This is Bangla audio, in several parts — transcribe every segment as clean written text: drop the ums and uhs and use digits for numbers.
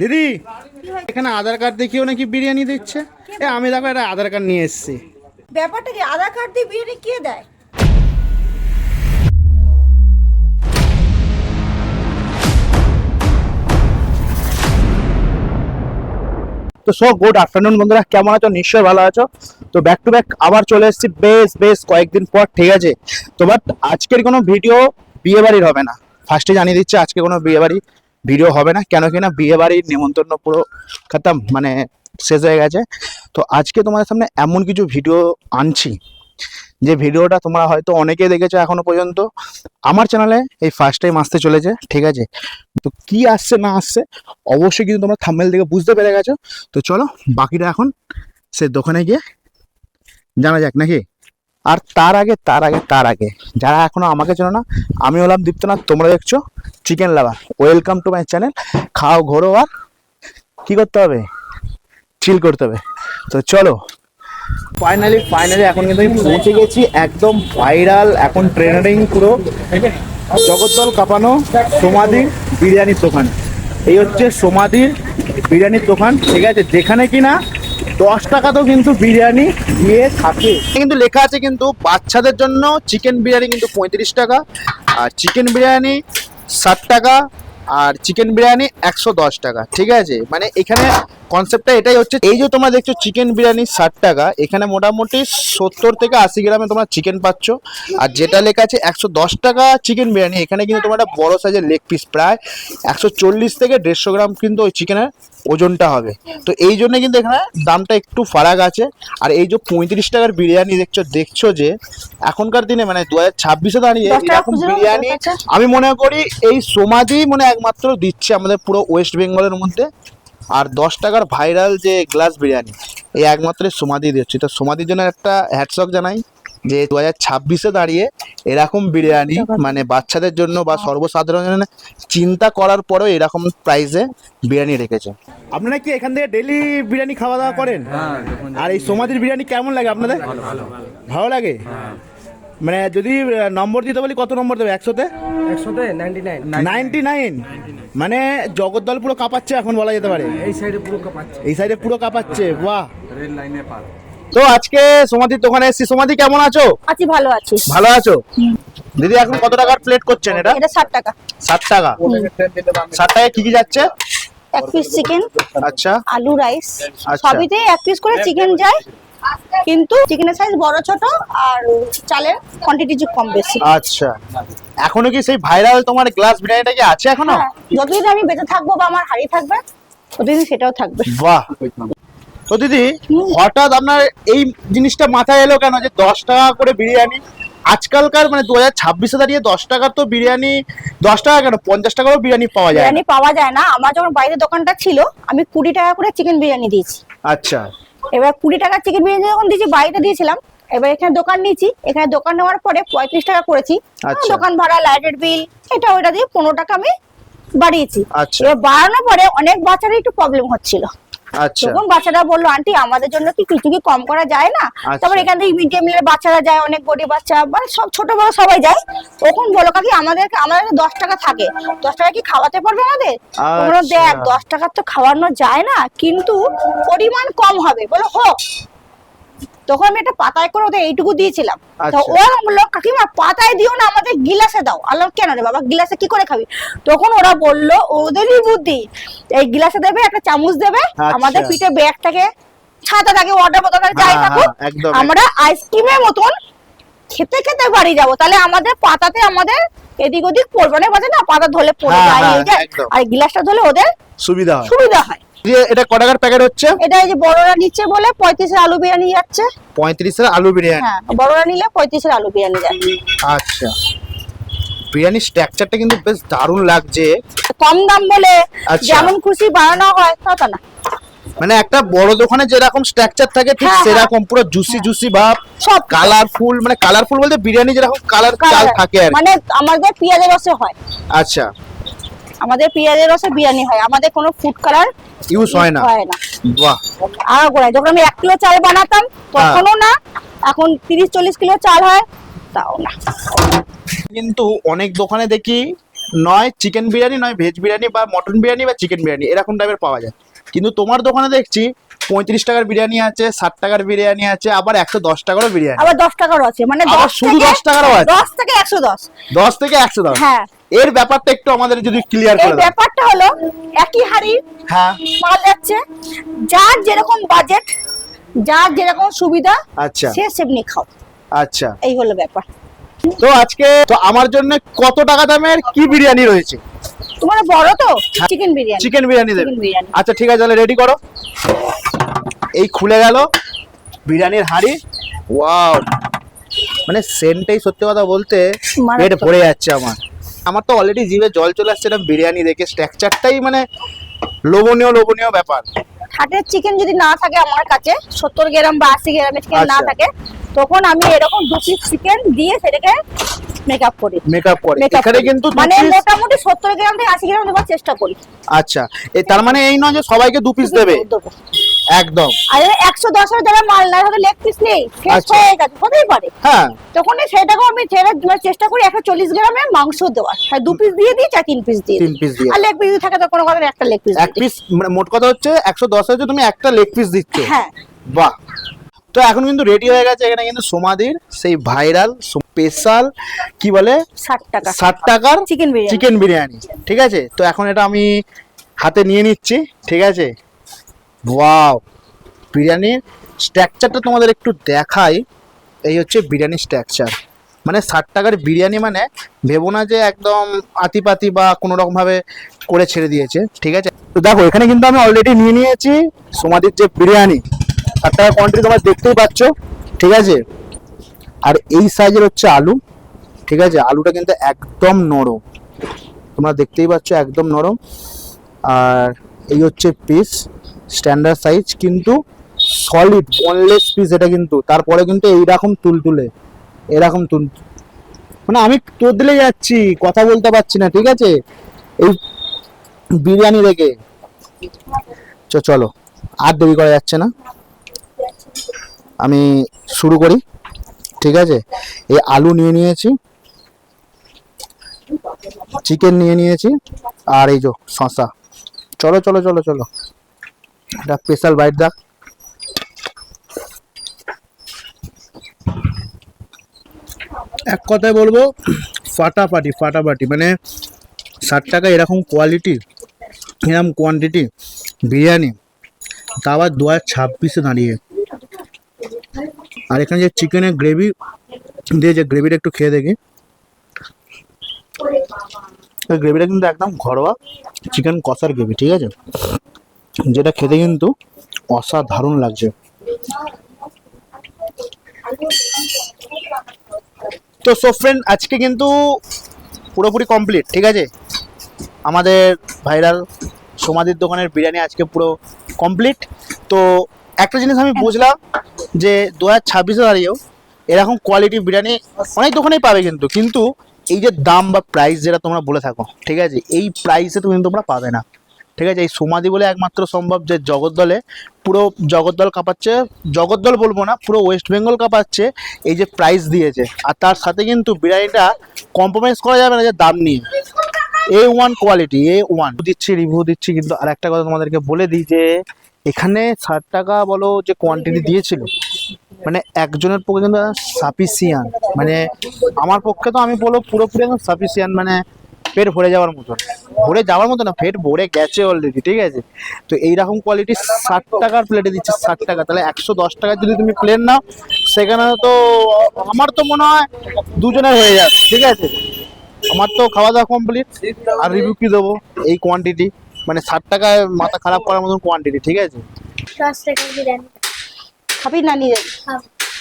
দিদি এখানে আধার কার্ড দেখিও নাকি বিরিয়ানি দিচ্ছে। আমি দেখো একটা আধার কার্ড নিয়ে এসেছি। ব্যাপারটা কি, আধার কার্ড দিয়ে বিরিয়ানি কে দেয়? তো গুড আফটারনুন বন্ধুরা, কেমন আছো? নিশ্চয়ই ভালো আছো। তো ব্যাক টু ব্যাক আবার চলে এসেছি বেশ কয়েকদিন পর, ঠিক আছে। তো বাট আজকের কোনো ভিডিও বিয়ে বাড়ির হবে না। ফার্স্টে জানিয়ে দিচ্ছি আজকে কোনো বিয়ে বাড়ি ভিডিও হবে না, কেন কিনা বিয়ে বাড়ির নিমন্ত্রণ পুরো খতম, মানে শেষ হয়ে গেছে। তো আজকে তোমাদের সামনে এমন কিছু ভিডিও আনছি যে ভিডিওটা তোমরা হয়তো অনেকেই দেখেছো এখনো পর্যন্ত। আমার চ্যানেলে এই ফার্স্ট টাইম আসতে চলেছে, ঠিক আছে। তো কি আসছে না আসছে অবশ্যই কিন্তু তোমরা থাম্বনেল দেখে বুঝতে পেরে গেছো। তো চলো বাকিটা এখন সে দোকানে গিয়ে জানা যাক নাকি। আর তার আগে যারা এখনো আমাকে চেনো না, আমি হলাম দীপ্তনাথ, তোমরা দেখছো chicken lover. Welcome to my channel. খাও, ঘোরো, আর কি করতে হবে, চিল করতে হবে। তো চলো ফাইনালি এখন কিন্তু আমি পৌঁছে গেছি একদম ভাইরাল, এখন ট্রেন্ডিং পুরো জগদ্দল কাঁপানো সমাধির বিরিয়ানির দোকান। এই হচ্ছে সমাধির বিরিয়ানির দোকান, ঠিক আছে, যেখানে কিনা 10 টাকাতেও কিন্তু বিরিয়ানি দিয়ে থাকে। কিন্তু লেখা আছে কিন্তু বাচ্চাদের জন্য চিকেন বিরিয়ানি কিন্তু 35 টাকা, আর চিকেন বিরিয়ানি 60 টাকা, আর চিকেন বিরিয়ানি 110 টাকা, ঠিক আছে। মানে এখানে কনসেপ্টটা এটাই হচ্ছে, এই যে তোমরা দেখছো চিকেন বিরিয়ানি 60 টাকা, এখানে মোটামুটি 70 থেকে 80 গ্রামে তোমরা চিকেন পাচ্ছ। আর যেটা লেখা আছে 110 টাকা চিকেন বিরিয়ানি, এখানে কিন্তু তোমার একটা বড় সাইজের লেগ পিস, প্রায় 140 থেকে 150 গ্রাম কিন্তু ওই চিকেনের ওজনটা হবে। তো এই জন্য কিন্তু এখানে দামটা একটু ফারাক আছে। আর এই যে 35 টাকার বিরিয়ানি দেখছো যে এখনকার দিনে মানে 2026-এ দাঁড়িয়ে এরকম বিরিয়ানি আমি মনে করি এই সমাধি মানে একমাত্র দিচ্ছে আমাদের পুরো ওয়েস্ট বেঙ্গলের মধ্যে। আর 10 টাকার ভাইরাল যে গ্লাস বিরিয়ানি এই একমাত্র সমাধি দিচ্ছে। তো সমাধির জন্য একটা হ্যাটসঅপ জানাই যে 2026-এ দাঁড়িয়ে এরকম বিরিয়ানি মানে বাচ্চাদের জন্য বা সর্বসাধারণের জন্য চিন্তা করার পরেও এরকম প্রাইসে বিরিয়ানি রেখেছে। আপনারা কি এখান থেকে ডেইলি বিরিয়ানি খাওয়া দাওয়া করেন? আর এই সমাধির বিরিয়ানি কেমন লাগে আপনাদের? ভালো লাগে। মানে যদি নম্বর দিতে বলি কত নম্বর দেবে? 100-তে 99। মানে জগদ্দল পুরো কাঁপাচ্ছে এখন বলা যেতে পারে। এই সাইডে পুরো কাঁপাচ্ছে। বাহ, রেল লাইনে পার। তো আজকে সমাধির দোকানে এসেছি। সমাধি কেমন আছো? আছি, ভালো আছি। ভালো আছো দিদি? এখন কত টাকার প্লেট করছেন এটা? এটা 60 টাকা। 60 টাকা। 60 টাকায় কি কি যাচ্ছে? এক পিস চিকেন, আচ্ছা, আলু, রাইস, আচ্ছা। সবইতে এক পিস করে চিকেন যায়, কিন্তু চিকেনের সাইজ বড় ছোট আর চালের কোয়ান্টিটি কম বেশি। আচ্ছা, এখনো কি সেই ভাইরাল তোমার গ্লাস বিরিয়ানিটা কি আছে এখনো? হ্যাঁ, যতদিন আমি বেঁচে থাকবো বা আমার হাড়ি থাকবে ততদিন সেটাও থাকবে। বাহ। তো দিদি হঠাৎ আপনার এই জিনিসটা মাথায় এলো কেন যে 10 টাকা করে বিরিয়ানি? আজকালকার মানে 2026-এ দাঁড়িয়ে 10 টাকার তো বিরিয়ানি, 10 টাকা কেন 50 টাকারও বিরিয়ানি পাওয়া যায়। বিরিয়ানি পাওয়া যায় না। আমার যখন বাইরে দোকানটা ছিল আমি 20 টাকা করে চিকেন বিরিয়ানি দিয়েছি। আচ্ছা, এবার 20 টাকা চিকেন বিরিয়ানি যখন দিয়েছি বাইরে দিয়েছিলাম, এবার এখানে দোকান নিয়েছি, এখানে দোকান নেওয়ার পরে 35 টাকা করেছি। আচ্ছা। দোকান ভাড়া, লাইটের বিল, এটা ওইটা দিয়ে 15 টাকা আমি বাড়িয়েছি। আচ্ছা। এবার বাড়ানোর পরে অনেক বাচ্চারা একটু প্রবলেম হচ্ছিল। আচ্ছা, তখন বাচ্চারা বললো, আন্টি আমাদের জন্য কি কিছু কি কম করা যায় না? তারপর এখান থেকে মিড ডে মিলের বাচ্চারা যায়, অনেক গরিব বাচ্চা মানে সব ছোট বড় সবাই যায়। তখন বলো কাকি আমাদের 10 টাকা থাকে, 10 টাকা কি খাওয়াতে পারবে আমাদের? তোমরা দেখ 10 টাকা তো খাওয়ানো যায় না, কিন্তু পরিমাণ কম হবে। বলো হোক। তখন আমি একটা পাতায় করে ওদের এইটুকু দিয়েছিলাম। তো ওরা বললো কাকিমা পাতায় দিও না, আমাদের গিলাসে দাও। আল্লাহ, কেন রে বাবা, গিলাসে কি করে খাবি? তখন ওরা বললো ওদেরই বুদ্ধি, এই গিলাসে দেবে, একটা চামচ দেবে, আমাদের পিঠে ব্যাগ থাকে, ছাতা থাকে, ওয়াটার বোতল থাকে, যাই থাকুক, আমরা আইসক্রিমের মতন খেতে খেতে বাড়ি যাবো। তাহলে আমাদের পাতাতে আমাদের এদিক ওদিক পড়বে না, বাজে না, পাতা ধরলে পড়ে যায়, আর গিলাসটা ধরলে ওদের সুবিধা হয়। এটা কত টাকার প্যাকেট হচ্ছে? এটা এই যে বড়রা নিচ্ছে বলে 35 এর আলু বিরিয়ানি যাচ্ছে। 35 এর আলু বিরিয়ানি? হ্যাঁ, বড়রা নিলে 35 এর আলু বিরিয়ানি যায়। আচ্ছা, বিরিয়ানির স্ট্রাকচারটা কিন্তু বেশ দারুণ লাগছে। কম দাম বলে যেমন খুশি বানানো হয় তা না। মানে একটা বড় দোকানে যেরকম স্ট্রাকচার থাকে ঠিক সেরকম পুরো জুসি ভাব, সব কালারফুল। মানে কালারফুল বলতে বিরিয়ানি যেরকম কালার চাল থাকে আর মানে আমাদের পেঁয়াজের রসে হয়। আচ্ছা, আমাদের পেঁয়াজের রসে বিরিয়ানি হয়, আমাদের কোনো ফুড কালার ইউজ হয় না। বাহ। আর যখন আমি 1 কিলো চাল বানাতাম তখনও না, এখন 30-40 কিলো চাল হয় তাও না। কিন্তু অনেক দোকানে দেখি নয় চিকেন বিরিয়ানি, নয় ভেজ বিরিয়ানি বা মটন বিরিয়ানি বা চিকেন বিরিয়ানি এরকম টাইপের পাওয়া যায়। কিন্তু তোমার দোকানে দেখছি 35 টাকার বিরিয়ানি আছে, 60 টাকার বিরিয়ানি আছে, আবার 110 টাকারও বিরিয়ানি, আবার 10 টাকারও আছে, মানে আবার 10 শুধু থেকে 10 টাকারও আছে, 10 থেকে 110, 10 থেকে 110। হ্যাঁ। এর ব্যাপারটা একটু আমাদের যদি ক্লিয়ার এই করে দাও। ব্যাপারটা হলো একই হাড়ি হ্যাঁ, মাল যাচ্ছে, যার যেরকম বাজেট, যার যেরকম সুবিধা, আচ্ছা সে সেমনি খাও, আচ্ছা। এই হলো ব্যাপার। তো আজকে তো আমার জন্য কত টাকা দামের কি বিরিয়ানি রয়েছে? তোমার বড় তো চিকেন বিরিয়ানি, চিকেন বিরিয়ানি দেবে? চিকেন বিরিয়ানি। আচ্ছা ঠিক আছে, তাহলে রেডি করো। এই খুলে গেল বিরিয়ানির হাঁড়ি। ওয়াও, মানে সেন্টটাই সত্যি কথা বলতে মারাত্মক। পেট ভরে যাচ্ছে আমার। আমার তো অলরেডি জিভে জল চলে আসছে না বিরিয়ানি দেখে, স্ট্রাকচারটাই মানে লোভনীয় লোভনীয় ব্যাপার। হাটের চিকেন যদি না থাকে আমার কাছে, 70 গ্রাম বা 80 গ্রামের চিকেন না আচ্ছা। থাকে, তখন আমি এরকম 2 পিস চিকেন দিয়ে সেটাকে মেকআপ করি। মেকআপ করে Makeup এখানে করি। কিন্তু মানে মোটামুটি 70 গ্রাম থেকে 80 গ্রাম দেওয়ার চেষ্টা করি। আচ্ছা, তার মানে এই নয় যে সবাইকে 2 পিস দেবে দেবো। একদম। আর 110 এর যারা মাল নাই, হয়তো লেগ পিস নেই, শেষ আচ্ছা। হয়ে গেছে, হতেই পারে, হ্যাঁ, তখন সেটাকেও আমি চেষ্টা করি 140 গ্রামের মাংস দেওয়ার, 2 পিস দিয়ে দিই, 4-3 পিস দিয়ে 3 পিস দিয়ে। আর লেগ পিস থাকে তো কোনো কথা নেই, একটা লেগ পিস এক পিস, মানে মোট কথা হচ্ছে 110 এর তুমি একটা লেগ পিস দিচ্ছ। হ্যাঁ। বাহ। তো এখন কিন্তু রেডি হয়ে গেছে এখানে কিন্তু সমাধির সেই ভাইরাল স্পেশাল কি বলে 60 টাকা 60 টাকার চিকেন বিরিয়ানি। চিকেন বিরিয়ানি, ঠিক আছে? তো এখন এটা আমি হাতে নিয়ে নিচ্ছি, ঠিক আছে? ওয়াও, বিরিয়ানির স্ট্রাকচারটা তোমাদের একটু দেখাই। এই হচ্ছে বিরিয়ানির স্ট্রাকচার, মানে 60 টাকার বিরিয়ানি, মানে ভেবো না যে একদম আতিপাতি বা কোনো রকম ভাবে করে ছেড়ে দিয়েছে, ঠিক আছে? তো দেখো এখানে কিন্তু আমি অলরেডি নিয়ে নিয়েছি সমাধির যে বিরিয়ানি, 60 টাকার কোয়ান্টিটি তোমরা দেখতেই পাচ্ছ, ঠিক আছে? আর এই সাইজের হচ্ছে আলু, ঠিক আছে? আলুটা কিন্তু একদম নরম, তোমরা দেখতেই পাচ্ছ একদম নরম। আর এই হচ্ছে পিস, স্ট্যান্ডার্ড সাইজ কিন্তু সলিড বোনলেস পিস এটা কিন্তু, তারপরে কিন্তু এইরকম তুলতুলে, এরকম মানে আমি তোর দিলে যাচ্ছি, কথা বলতে পারছি না, ঠিক আছে? এই বিরিয়ানি দেখে চলো, আর দেরি করা যাচ্ছে না, আমি শুরু করি, ঠিক আছে? এই আলু নিয়ে নিয়েছি, চিকেন নিয়ে নিয়েছি, আর এই যে শসা। চলো চলো চলো চলো, এটা স্পেশাল বাইট দাও। এক কথায় বলবো ফাটাফাটি ফাটাফাটি, মানে 60 টাকা এরকম কোয়ালিটি, এরকম কোয়ান্টিটি বিরিয়ানি, তা আবার 2026-এ দাঁড়িয়ে। আর এখানে যে চিকেনের গ্রেভি দিয়ে, যে গ্রেভিটা একটু খেয়ে দেখি, গ্রেভিটা কিন্তু একদম ঘরোয়া চিকেন কষার গ্রেভি, ঠিক আছে? যেটা খেতে কিন্তু অসাধারণ লাগছে। তো সো ফ্রেন্ড, আজকে কিন্তু পুরোপুরি কমপ্লিট, ঠিক আছে? আমাদের ভাইরাল সমাধির দোকানের বিরিয়ানি আজকে পুরো কমপ্লিট। তো একটা জিনিস আমি বুঝলাম যে 2026-এ দাঁড়িয়েও এরকম কোয়ালিটি বিরিয়ানি অনেক দোকানেই পাবে, কিন্তু এই যে দাম বা প্রাইস যেটা তোমরা বলে থাকো, ঠিক আছে, এই প্রাইসে তুমি তোমরা পাবে না, ঠিক আছে? এই সমাধি বলে একমাত্র সম্ভব যে জগদ্দলে, পুরো জগদ্দল কাঁপাচ্ছে, জগদ্দল বলবো না, পুরো ওয়েস্ট বেঙ্গল কাঁপাচ্ছে এই যে প্রাইস দিয়েছে। আর তার সাথে কিন্তু বিরিয়ানিটা কম্প্রোমাইজ করা যাবে না যে দাম নিয়ে। A1 কোয়ালিটি, A1 রিভিউ দিচ্ছি। কিন্তু আর একটা কথা তোমাদেরকে বলে দিই যে এখানে 60 টাকা বলো যে কোয়ান্টিটি দিয়েছিল, মানে একজনের পক্ষে কিন্তু সাফিসিয়ান, মানে আমার পক্ষে তো আমি বলবো পুরোপুরি একদম সাফিসিয়ান, মানে পেট ভরে যাওয়ার মতন, ভরে যাওয়ার মতো না, পেট ভরে গেছে অলরেডি, ঠিক আছে? তো এইরকম কোয়ালিটি 60 টাকার প্লেটে দিচ্ছে, 60 টাকা, তাহলে 110 টাকা যদি তুমি প্লেট নাও, সেখানে তো আমার তো মনে হয় দুজনের হয়ে যাবে, ঠিক আছে? আমার তো খাওয়া দাওয়া কমপ্লিট, আর রিভিউ কি দেবো এই কোয়ান্টিটি, মানে 60 টাকায় মাথা খারাপ করার মতন কোয়ান্টিটি, ঠিক আছে? 10 টাকার বিরিয়ানি খাবি না নিয়ে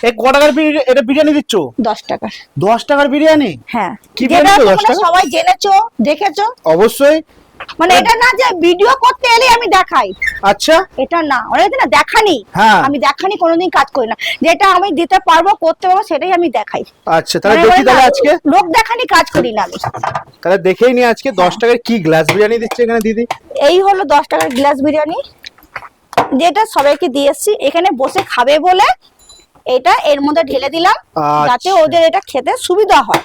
এই ক টাকার এটা বিরিয়ানি দিচ্ছ? 10 টাকা। 10 টাকার বিরিয়ানি? হ্যাঁ, কি যেটা বিরিয়ানি? 10 তোমরা টাকা? সবাই জেনেছো, দেখেছো, অবশ্যই। মানে এটা না যে ভিডিও করতে এলে আমি দেখাই, আচ্ছা, এটা না, অনেক না দেখানি, হ্যাঁ। আমি দেখানি কোনোদিন কাজ করি না, যেটা আমি দিতে পারবো, করতে পারবো, সেটাই আমি দেখাই। আচ্ছা, তাহলে মানে দেখি, বলে তাহলে না, আজকে লোক দেখানি কাজ করি না আমি। তাহলে দেখেই নি আজকে 10 টাকার কি গ্লাস বিরিয়ানি দিচ্ছে এখানে দিদি। এই হলো 10 টাকার গ্লাস বিরিয়ানি, যেটা সবাইকে দিয়েছি এখানে বসে খাবে বলে এটা এর মধ্যে ঢেলে দিলাম, যাতে আচ্ছা। ওদের এটা খেতে সুবিধা হয়।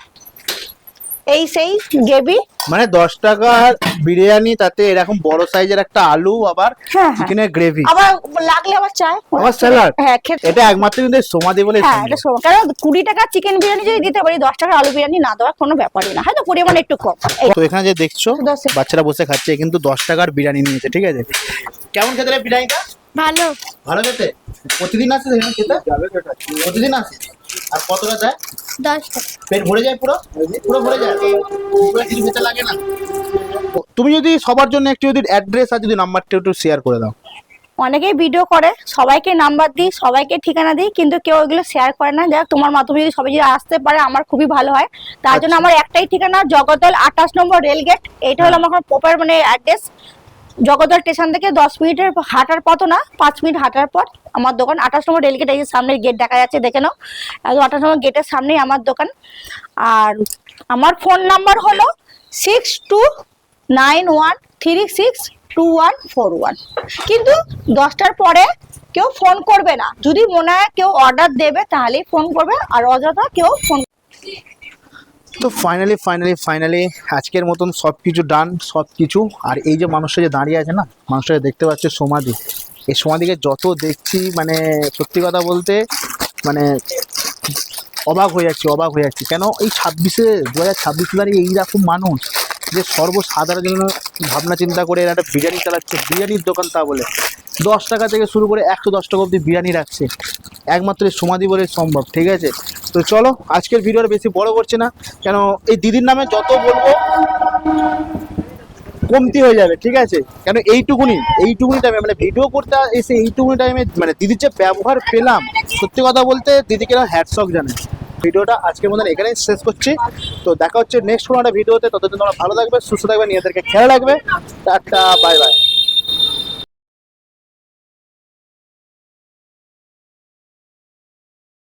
এই সেই গ্রেভি মানে 10 টাকার বিরিয়ানি, তাতে এরকম বড় সাইজের একটা আলু, আবার হ্যাঁ, হ্যাঁ। চিকেনের গ্রেভি, আবার লাগলে আবার চায়, আবার স্যালাড। হ্যাঁ খেতে। এটা একমাত্র কিন্তু সমাধি বলে হ্যাঁ এটা শোনো, কারণ 20 টাকার চিকেন বিরিয়ানি যদি দিতে পারি, 10 টাকার আলু বিরিয়ানি না দেওয়ার কোনো ব্যাপারই না, হয়তো পরিমাণ একটু কম। এই তো এখানে যে দেখছো 10 এ। বাচ্চারা বসে খাচ্ছে, কিন্তু 10 টাকার বিরিয়ানি নিয়েছে, ঠিক আছে? কেমন খেতে রে বিরিয়ানিটা? ভালো। ভালো খেতে? প্রতিদিন আসে এখানে খেতে? প্রতিদিন আসে? আর কতটা দেয়? 10 টাকা। পেট ভরে যায় পুরো? পুরো ভরে যায়? পুরো কিছু খেতে লাগে না? তুমি যদি সবার জন্য একটু যদি অ্যাড্রেস আর যদি নাম্বারটা একটু শেয়ার করে দাও। অনেকেই ভিডিও করে, সবাইকে নাম্বার দিই, সবাইকে ঠিকানা দিই, কিন্তু কেউ এগুলো শেয়ার করে না। যাক তোমার মাধ্যমে যদি সবাই যদি আসতে পারে আমার খুবই ভালো হয়। তার জন্য আমার একটাই ঠিকানা, জগদ্দল 28 নম্বর রেলগেট। এইটা হলো আমার প্রপার মানে অ্যাড্রেস। জগদ্দল স্টেশন থেকে 10 মিনিটের হাঁটার পথ না, 5 মিনিট হাঁটার পর আমার দোকান। 28 নম্বর রেলগেট, এই যে সামনের গেট দেখা যাচ্ছে, দেখে নাও। 28 নম্বর গেটের সামনেই আমার দোকান। আর আমার ফোন নাম্বার হলো 6291362141। কিন্তু 10টার পরে কেউ ফোন করবে না। যদি মনে হয় কেউ অর্ডার দেবে তাহলেই ফোন করবে, আর অযথা কেউ ফোন। তো ফাইনালি আজকের মতন সব কিছু ডান, সব কিছু। আর এই যে মানুষটা যে দাঁড়িয়ে আছে না, মানুষটা দেখতে পাচ্ছে সমাধি। এই সমাধিকে যত দেখছি, মানে সত্যি কথা বলতে মানে অবাক হয়ে যাচ্ছি। কেন এই 2026 দাঁড়িয়ে এইরকম মানুষ যে সর্বসাধারণ ভাবনা চিন্তা করে এরা একটা বিরিয়ানি চালাচ্ছে, বিরিয়ানির দোকান, তা বলে 10 টাকা থেকে শুরু করে 110 টাকা অবধি বিরিয়ানি রাখছে, একমাত্র এই সমাধি বলে সম্ভব, ঠিক আছে? তো চলো আজকের ভিডিওটা বেশি বড় করছি না, কেন এই দিদির নামে যত বলবো কমতি হয়ে যাবে, ঠিক আছে? কেন এইটুকুনি টাইমে মানে ভিডিও করতে এসে এইটুকুনি টাইমে মানে দিদির যে ব্যবহার পেলাম, সত্যি কথা বলতে দিদিকে না হ্যাটসঅফ জানাই। ভিডিওটা আজকের মতন এখানেই শেষ করছি। তো দেখা হচ্ছে নেক্সট কোনো একটা ভিডিওতে। ততদিন তোমরা ভালো থাকবে, সুস্থ থাকবে, নিজেদেরকে খেয়াল রাখবে। Tata, bye bye.